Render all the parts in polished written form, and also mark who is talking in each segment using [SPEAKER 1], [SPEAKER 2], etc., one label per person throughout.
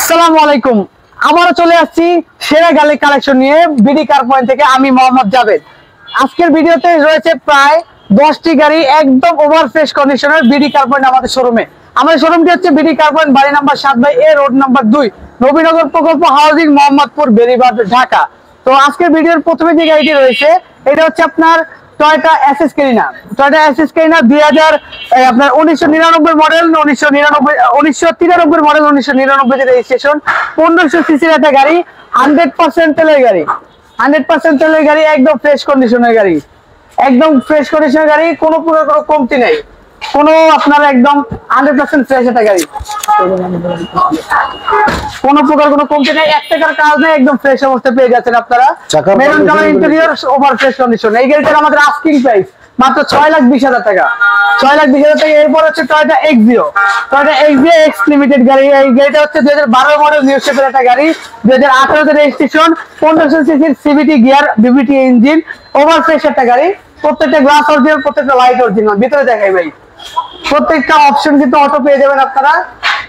[SPEAKER 1] আসসালামু আলাইকুম। আবারও চলে আসছি সেরা গাড়ি কালেকশন নিয়ে বিডি কার পয়েন্ট থেকে। আমি মোহাম্মদ জাভেদ। আজকের ভিডিওতে রয়েছে প্রায় 10টি গাড়ি একদম ওভার ফ্রেশ কন্ডিশনের বিডি কার পয়েন্ট আমাদের শোরুমে। আমাদের শোরুমটি হচ্ছে বিডি কার পয়েন্ট, বাড়ি number 7/A, road number 2, Nabinagar প্রকল্প হাউজিং, মোহাম্মদপুর, বেরিবাদ, ঢাকা। তো আজকের ভিডিওর প্রথমে যে গাড়িটি রয়েছে এটা হচ্ছে আপনার Toyota SS corona. Toyota SS corona 1999 model, 1993 model, 1999 তে রেজিস্ট্রেশন, 1500 সিসির একটা গাড়ি, 100% তেলের গাড়ি। 100% তেলের গাড়ি, একদম ফ্রেশ কন্ডিশনের গাড়ি, একদম ফ্রেশ কন্ডিশনের গাড়ি, কোনো প্রকার কোনো কমতি নাই, কোনো আপনার একদম 100% ফ্রেশ একটা গাড়ি, কোনো প্রকার কোনো কমতি নাই, 1 টাকার কাজ নেই, একদম ফ্রেশ অবস্থায় পেয়ে যাচ্ছেন আপনারা। Maroon colour interior, over fresh condition. এই গাড়িটার আমাদের আস্কিং প্রাইস মাত্র 6,20,000 টাকা। 6,20,000 টাকা। এরপর হচ্ছে Toyota Axio. Toyota Axio x limited গাড়ি। এই গাড়িটা হচ্ছে 2012 মডেল, নিউ শেপের একটা গাড়ি, 2018 তে রেজিস্ট্রেশন, 1500 সিসির CVT gear, BBT engine, over fresh একটা গাড়ি। প্রত্যেকটা গ্লাস অরিজিনাল, প্রত্যেকটা লাইট অরিজিনাল। ভিতরে দেখাই ভাই, প্রত্যেকটা অপশন কিন্তু অটো পেয়ে যাবেন আপনারা,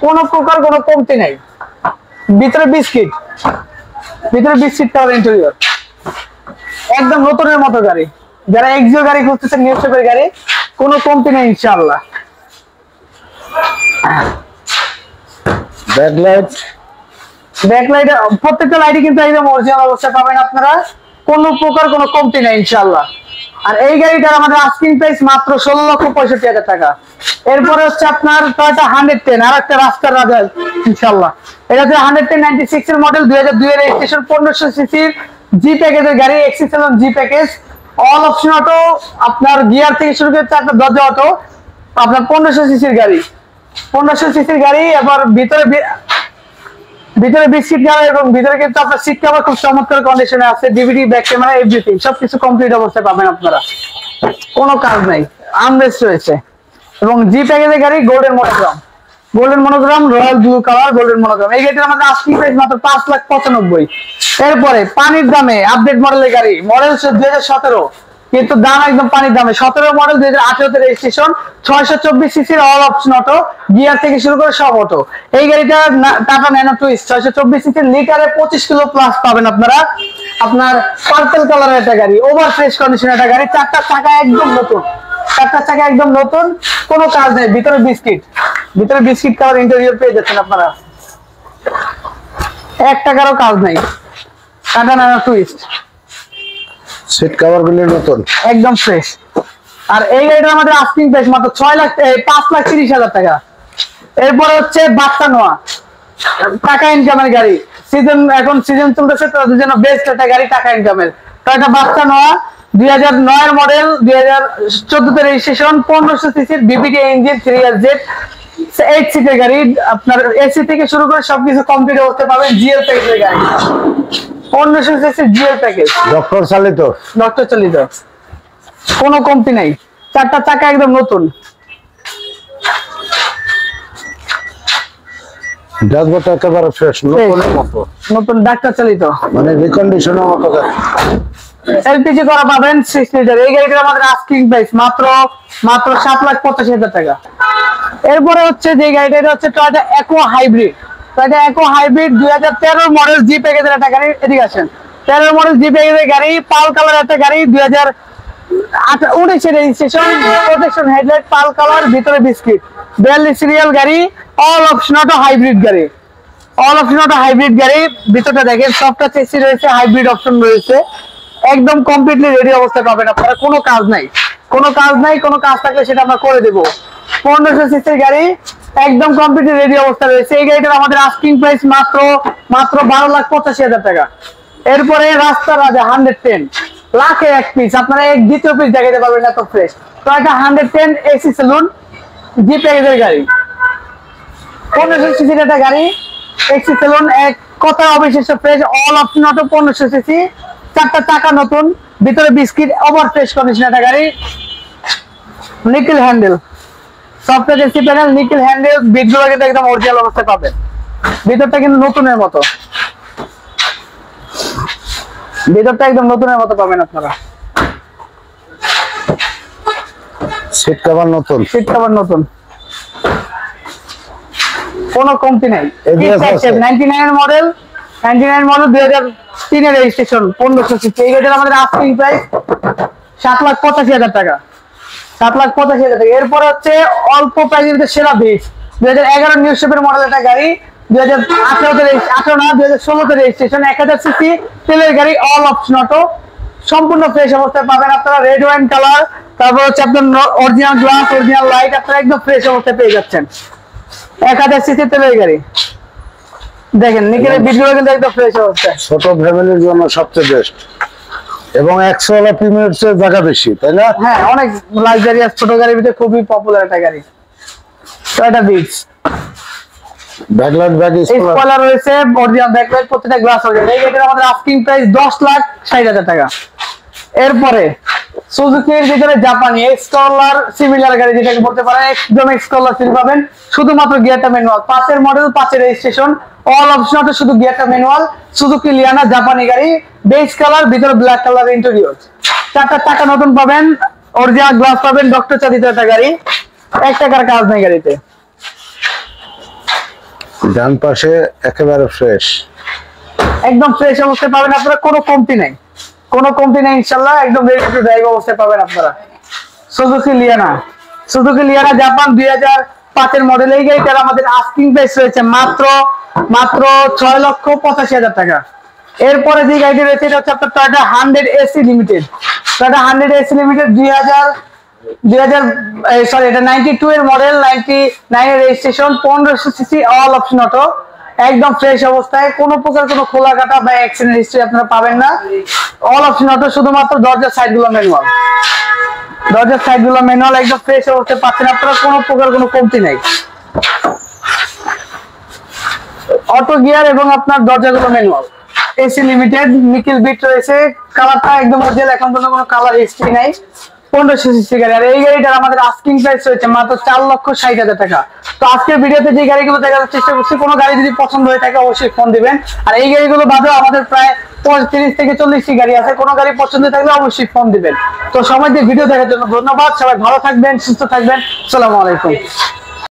[SPEAKER 1] কোনো প্রকার কোনো কমতি নাই। ভিতরে বিস্কিট কালার ইন্টেরিয়র, একদম নতুনের মতো গাড়ি। যারা এক্সিও গাড়ি খুঁজতেছেন, নিউ শেপের গাড়ি, কোনো কমতি নেই ইনশাআল্লাহ। ব্যাকলাইট প্রত্যেকটা লাইটই কিন্তু একদম অরিজিনাল অবস্থায় পাবেন আপনারা, কোনো প্রকার কোনো কমতি নেই ইনশাআল্লাহ। আর এই গাড়িটার আমাদের আস্কিং প্রাইস মাত্র 16,65,000 টাকা। এরপরে হচ্ছে আপনার টয়োটা 110, আর একটা রাস্তার রাজা ইনশাআল্লাহ। এটা হচ্ছে 110 96 এর মডেল, 2002 এর রেজিস্ট্রেশন, 1500 সিসির জি প্যাকেজের গাড়ি, এক্সিসেলন জি প্যাকেজ, অল অপশন অটো, আপনার গিয়ার থেকে শুরু করে 4টা দরজা অটো, আপনার 1500 সিসির গাড়ি, 1500 সিসির গাড়ি। এবার ভিতরে বিস্কিট কালার, এবং ভিতরে কিন্তু আপনার সিট কভার খুব চমৎকার কন্ডিশনে আছে, ডিভিডি, ব্যাক ক্যামেরা, এভরিথিং সবকিছু কমপ্লিট অবস্থায় পাবেন আপনারা, কোনো কাজ নাই, আর্মরেস্ট রয়েছে। এবং জি প্যাকেজের গাড়ি, golden monogram, royal blue colour, golden monogram. এই গাড়িটার আমাদের আস্কিং প্রাইস মাত্র 5,95,000। এরপরে পানির দামে আপডেট মডেলের গাড়ি, মডেল 2017, কিন্তু দাম একদম পানির দামে। 17 মডেল, 2018 তে রেজিস্ট্রেশন, 624 সিসির, অল অপশন অটো, গিয়ার থেকে শুরু করে সব অটো। এই গাড়িটা টাটা ন্যানো টুইস্ট, 624 সিসির, লিটারে 25 কিলো প্লাস পাবেন আপনারা। আপনার পার্পল কালারের একটা গাড়ি, ওভার ফ্রেশ কন্ডিশনের একটা গাড়ি, 4টা চাকা একদম নতুন, কোনো কাজ নেই। ভিতরে বিস্কিট কালার ইন্টেরিয়র পেয়ে যাচ্ছেন আপনারা, 1 টাকারও কাজ নাই। Tata Nano twist,
[SPEAKER 2] seat cover গুলো নতুন,
[SPEAKER 1] একদম ফ্রেশ। আর এই গাড়িটা আমাদের আস্কিং প্রাইস মাত্র 5,30,000 টাকা। এরপরে হচ্ছে বাচ্চা নোয়া, টাকা ইনকামের গাড়ি, এখন সিজন চলতেছে, তাদের জন্য বেস্ট একটা গাড়ি, টাকা ইনকামের। তো এটা বাচ্চা নোয়া, 2009 এর মডেল, 2014 তে রেজিস্ট্রেশন, 1500 সিসির, বিবিটি ইঞ্জিন, 3SZ, 8 সিটের গাড়ি। আপনার এসি থেকে শুরু করে সবকিছু কমপ্লিট করতে পারবেন। জিএল প্যাকেজের গাড়ি, 1500 সিসির জিএল প্যাকেজ, ডক্টর চালিত, কোনো কমতি নাই, 4টা চাকা একদম নতুন।
[SPEAKER 2] ড্যাশবোর্ড একেবারে ফ্রেশ,
[SPEAKER 1] নতুন ডাক্তার চালিত,
[SPEAKER 2] মানে রিকন্ডিশনের মতো গাড়ি।
[SPEAKER 1] এলপিজি করা পাবেন 6 লিটার। এই গাড়িটার আমাদের আস্কিং প্রাইস মাত্র 7,85,000 টাকা। এরপরে হচ্ছে যে গাড়িটা, এটা হচ্ছে টয়োটা ইকো হাইব্রিড। 2013 মডেল, জি প্যাকেজের একটা গাড়ি। এদিকে আসেন, 13 মডেল জি প্যাকেজের গাড়ি, পাল কালার একটা গাড়ি, 2019 এর রেজিস্ট্রেশন, প্রোটেকশন হেডলাইট, পাল কালার, ভিতরে বিস্কিট, 42 সিরিয়াল গাড়ি, অল অপশন অটো হাইব্রিড গাড়ি। ভিতরটা দেখেন, সফটওয়্যার চেসি রয়েছে, হাইব্রিড অপশন রয়েছে, একদম কমপ্লিটলি রেডি অবস্থায় পাবেন আপনারা, কোনো কাজ নাই, কোনো কাজ থাকলে সেটা আমরা করে দেবো। 1500 সিসির গাড়ি, একদম কমপ্লিটলি রেডি অবস্থা রয়েছে। এই গাড়িটার আমাদের আস্কিং প্রাইস মাত্র 12,85,000 টাকা। এরপরে রাস্তার রাজা 110, লাখে এক পিস, আপনারা দ্বিতীয় পিস দেখাতে পারবেন এত ফ্রেশ। তো এটা 110 এসি সেলুন, জি প্যাকেজের গাড়ি, 1500 সিসির একটা গাড়ি, এসি সেলুন, এক কথা অবিশ্বাস্য fresh, all option auto, 1500 CC, 4টা চাকা নতুন, ভিতরে বিস্কিট, ওভার ফ্রেশ কন্ডিশন একটা গাড়ি, nickel handle, software AC panel, nickel handle, বিটগুলো কিন্তু একদম অরিজিনাল অবস্থায় পাবেন। ভিতরটা কিন্তু নতুনের মতো, একদম নতুনের মতো পাবেন আপনারা।
[SPEAKER 2] সিট কভার নতুন,
[SPEAKER 1] কোনো কমতি নাই।
[SPEAKER 2] ABS আছে?
[SPEAKER 1] 99 এর মডেল, 99 মডেল 2003 এর রেজিস্ট্রেশন, 1500 সিসি। এই গাড়িটার আমাদের আস্কিং প্রাইস 7,85,000 টাকা, 7,85,000 টাকা। এরপরে হচ্ছে অল্প প্রাইসের মধ্যে সেরা ভিক্স 2011 নিউ শেপের মডেল একটা গাড়ি, 2016 তে রেজিস্ট্রেশন, 1000 সিসি তেলের গাড়ি, অল অপশন অটো, সম্পূর্ণ ফ্রেশ অবস্থায় পাবেন আপনারা। রেড ওয়াইন কালার, তারপর হচ্ছে আপনার অরিজিনাল গ্লাস, অরিজিনাল লাইট, আপনারা একদম ফ্রেশ অবস্থায় পেয়ে যাচ্ছেন। 1000 সিসি তেলের গাড়ি, দেখেন নিকেলের বিটগুলো কিন্তু একদম ফ্রেশ অবস্থায়।
[SPEAKER 2] ছোট ফ্যামিলির জন্য সবচেয়ে বেস্ট, এবং 100 প্রিমিয়ার চেয়ে জায়গা বেশি, তাই না?
[SPEAKER 1] হ্যাঁ, অনেক লাক্সারিয়াস ছোট গাড়ির ভিতরে খুবই পপুলার একটা গাড়ি। Toyota Vitz,
[SPEAKER 2] backlight back
[SPEAKER 1] spoiler রয়েছে, অরিজিনাল ব্যাকলাইট, প্রত্যেকটা গ্লাস অরিজিনাল। এই গাড়িটার আমাদের আস্কিং প্রাইস 10,60,000 টাকা। এরপরে সুজুকির ভিতরে জাপানি এক্সকলার সিমিলার গাড়ি যেটাকে বলতে পারেন, একদম এক্সকলার ফিল পাবেন, শুধুমাত্র গিয়ারটা ম্যানুয়াল, 5 এর মডেল, 5 এর রেজিস্ট্রেশন, অল অপশন, শুধু গিয়ারটা ম্যানুয়াল। সুজুকি লিয়ানা জাপানি গাড়ি, বেজ কালার, ভিতরে ব্ল্যাক কালার ইন্টেরিয়র, 4টা চাকা নতুন পাবেন, অরিজিনাল গ্লাস পাবেন, ডক্টর চালিত একটা গাড়ি, 1 টাকার কাজ নেই গাড়িতে।
[SPEAKER 2] ডান পাশে একেবারে ফ্রেশ,
[SPEAKER 1] একদম ফ্রেশ অবস্থায় পাবেন আপনারা, কোনো কমতি নাই, কোনো কমতি নাই ইনশাআল্লাহ, একদম রেডি টু ড্রাইভ অবস্থায় পাবেন আপনারা। Suzuki Liana, Suzuki Liana Japan 2005 এর মডেল। এই গাড়িটার আমাদের আস্কিং প্রাইস রয়েছে মাত্র 6,85,000 টাকা। এরপরে যে গাড়িটি রয়েছে এটা হচ্ছে আপনার Toyota 100 AC limited, Toyota 100 AC limited 92 এর মডেল, 99 এর registration, 1500 CC, all option auto, একদম ফ্রেশ অবস্থায়, কোনো প্রকার কোনো খোলা কাটা বা অ্যাক্সিডেন্ট হিস্ট্রি আপনারা পাবেন না। অল অপশন অটো, শুধুমাত্র দরজার সাইডগুলো ম্যানুয়াল, দরজার সাইডগুলো ম্যানুয়াল, একদম ফ্রেশ অবস্থায় পাচ্ছেন আপনারা, কোনো প্রকার কোনো কমতি নাই। অটো গিয়ার এবং আপনার দরজাগুলো manual. AC limited, nickel bit রয়েছে, কালারটা একদম অরিজিনাল, এখন পর্যন্ত কোনো কালার হিস্ট্রি নাই, 1500 সিসি গাড়ি। আর এই গাড়িটার আমাদের আস্কিং প্রাইস রয়েছে মাত্র 4,60,000 টাকা। তো আজকের ভিডিওতে যে গাড়িগুলো দেখার চেষ্টা করছি, কোনো গাড়ি যদি পছন্দ হয়ে থাকে অবশ্যই ফোন দিবেন। আর এই গাড়িগুলো বাদেও আমাদের প্রায় 30 থেকে 40টি গাড়ি আছে, কোনো গাড়ি পছন্দ থাকলে অবশ্যই ফোন দিবেন। তো সময় দিয়ে ভিডিও দেখার জন্য ধন্যবাদ, সবাই ভালো থাকবেন, সুস্থ থাকবেন, আসসালামু আলাইকুম।